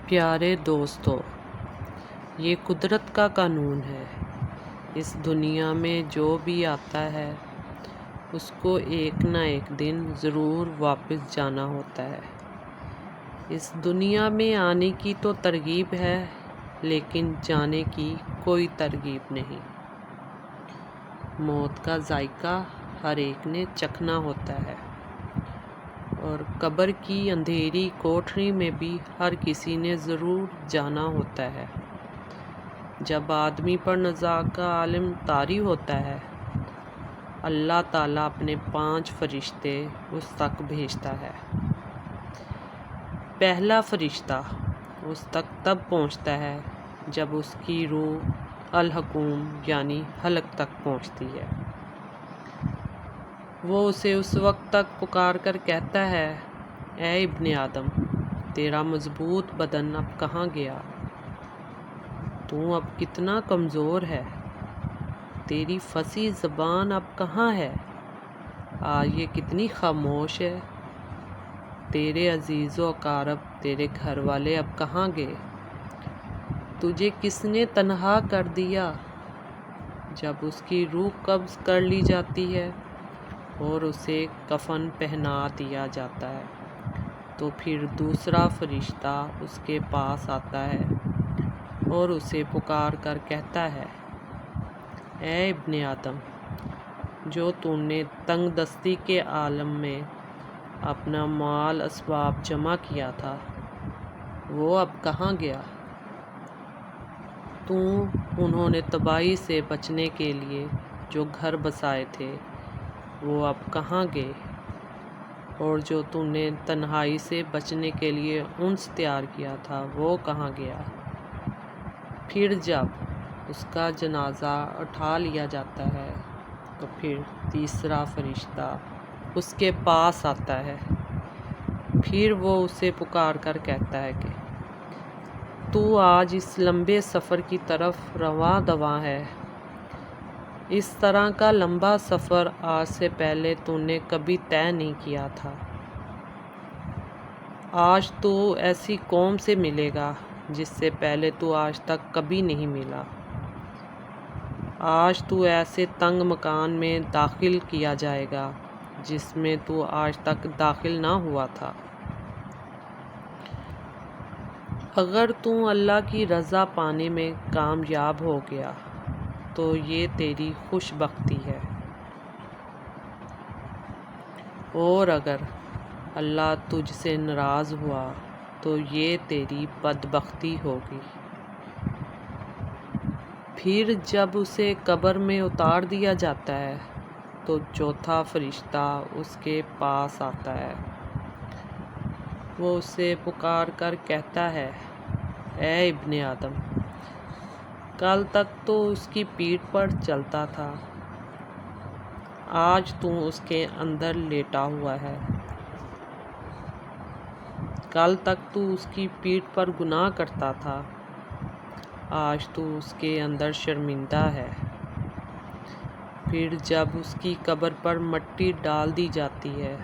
پیارے دوستو، یہ قدرت کا قانون ہے۔ اس دنیا میں جو بھی آتا ہے اس کو ایک نہ ایک دن ضرور واپس جانا ہوتا ہے۔ اس دنیا میں آنے کی تو ترغیب ہے لیکن جانے کی کوئی ترغیب نہیں۔ موت کا ذائقہ ہر ایک نے چکھنا ہوتا ہے اور قبر کی اندھیری کوٹھری میں بھی ہر کسی نے ضرور جانا ہوتا ہے۔ جب آدمی پر نزاع کا عالم طاری ہوتا ہے، اللہ تعالیٰ اپنے 5 فرشتے اس تک بھیجتا ہے۔ پہلا فرشتہ اس تک تب پہنچتا ہے جب اس کی روح الحقوم یعنی حلق تک پہنچتی ہے۔ وہ اسے اس وقت تک پکار کر کہتا ہے، اے ابن آدم، تیرا مضبوط بدن اب کہاں گیا؟ تو اب کتنا کمزور ہے؟ تیری فصیح زبان اب کہاں ہے؟ آج یہ کتنی خاموش ہے؟ تیرے عزیز و اقارب، تیرے گھر والے اب کہاں گئے؟ تجھے کس نے تنہا کر دیا؟ جب اس کی روح قبض کر لی جاتی ہے اور اسے کفن پہنا دیا جاتا ہے تو پھر دوسرا فرشتہ اس کے پاس آتا ہے اور اسے پکار کر کہتا ہے، اے ابن آدم، جو تو نے تنگ دستی کے عالم میں اپنا مال اسباب جمع کیا تھا وہ اب کہاں گیا؟ انہوں نے تباہی سے بچنے کے لیے جو گھر بسائے تھے وہ اب کہاں گئے؟ اور جو تو نے تنہائی سے بچنے کے لیے انس تیار کیا تھا وہ کہاں گیا؟ پھر جب اس کا جنازہ اٹھا لیا جاتا ہے تو پھر تیسرا فرشتہ اس کے پاس آتا ہے۔ پھر وہ اسے پکار کر کہتا ہے کہ تو آج اس لمبے سفر کی طرف رواں دواں ہے۔ اس طرح کا لمبا سفر آج سے پہلے تو نے کبھی طے نہیں کیا تھا۔ آج تو ایسی قوم سے ملے گا جس سے پہلے تو آج تک کبھی نہیں ملا۔ آج تو ایسے تنگ مکان میں داخل کیا جائے گا جس میں تو آج تک داخل نہ ہوا تھا۔ اگر تو اللہ کی رضا پانے میں کامیاب ہو گیا تو یہ تیری خوش بختی ہے، اور اگر اللہ تجھ سے ناراض ہوا تو یہ تیری بدبختی ہوگی۔ پھر جب اسے قبر میں اتار دیا جاتا ہے تو چوتھا فرشتہ اس کے پاس آتا ہے۔ وہ اسے پکار کر کہتا ہے، اے ابن آدم، کل تک تو اس کی پیٹھ پر چلتا تھا، آج تو اس کے اندر لیٹا ہوا ہے۔ کل تک تو اس کی پیٹھ پر گناہ کرتا تھا، آج تو اس کے اندر شرمندہ ہے۔ پھر جب اس کی قبر پر مٹی ڈال دی جاتی ہے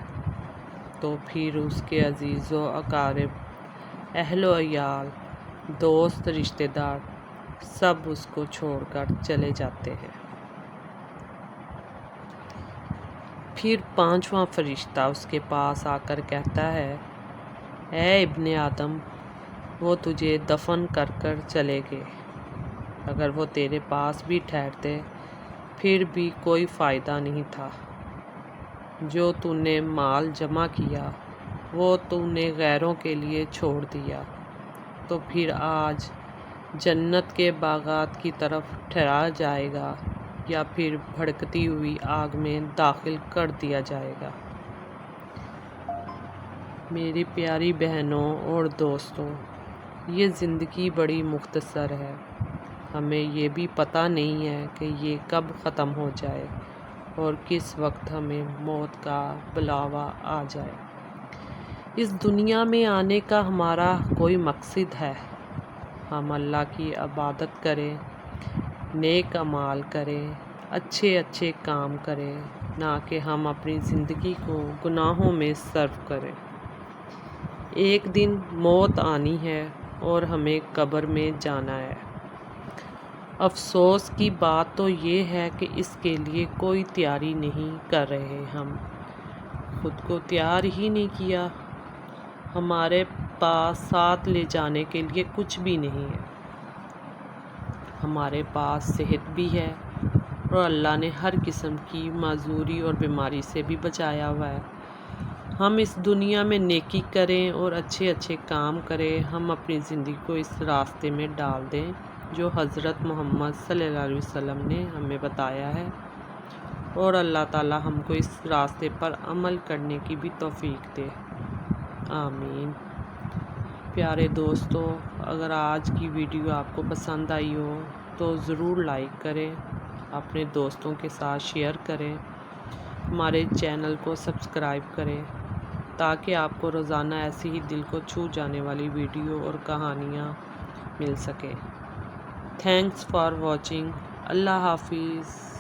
تو پھر اس کے عزیز و اقارب، اہل و عیال، دوست، رشتہ دار سب اس کو چھوڑ کر چلے جاتے ہیں۔ پھر 5واں فرشتہ اس کے پاس آ کر کہتا ہے، اے ابن آدم، وہ تجھے دفن کر کر چلے گئے۔ اگر وہ تیرے پاس بھی ٹھہرتے پھر بھی کوئی فائدہ نہیں تھا۔ جو تو نے مال جمع کیا وہ تو نے غیروں کے لیے چھوڑ دیا، تو پھر آج جنت کے باغات کی طرف ٹھہرایا جائے گا یا پھر بھڑکتی ہوئی آگ میں داخل کر دیا جائے گا۔ میری پیاری بہنوں اور دوستوں، یہ زندگی بڑی مختصر ہے۔ ہمیں یہ بھی پتہ نہیں ہے کہ یہ کب ختم ہو جائے اور کس وقت ہمیں موت کا بلاوا آ جائے۔ اس دنیا میں آنے کا ہمارا کوئی مقصد ہے، ہم اللہ کی عبادت کریں، نیک اعمال کریں، اچھے اچھے کام کریں، نہ کہ ہم اپنی زندگی کو گناہوں میں صرف کریں۔ ایک دن موت آنی ہے اور ہمیں قبر میں جانا ہے۔ افسوس کی بات تو یہ ہے کہ اس کے لیے کوئی تیاری نہیں کر رہے، ہم خود کو تیار ہی نہیں کیا۔ ہمارے پاس ساتھ لے جانے کے لیے کچھ بھی نہیں ہے۔ ہمارے پاس صحت بھی ہے اور اللہ نے ہر قسم کی معذوری اور بیماری سے بھی بچایا ہوا ہے۔ ہم اس دنیا میں نیکی کریں اور اچھے اچھے کام کریں، ہم اپنی زندگی کو اس راستے میں ڈال دیں جو حضرت محمد صلی اللہ علیہ وسلم نے ہمیں بتایا ہے، اور اللہ تعالی ہم کو اس راستے پر عمل کرنے کی بھی توفیق دے، آمین۔ پیارے دوستو، اگر آج کی ویڈیو آپ کو پسند آئی ہو تو ضرور لائک کریں، اپنے دوستوں کے ساتھ شیئر کریں، ہمارے چینل کو سبسکرائب کریں تاکہ آپ کو روزانہ ایسی ہی دل کو چھو جانے والی ویڈیو اور کہانیاں مل سکیں۔ Thanks for watching. اللہ حافظ۔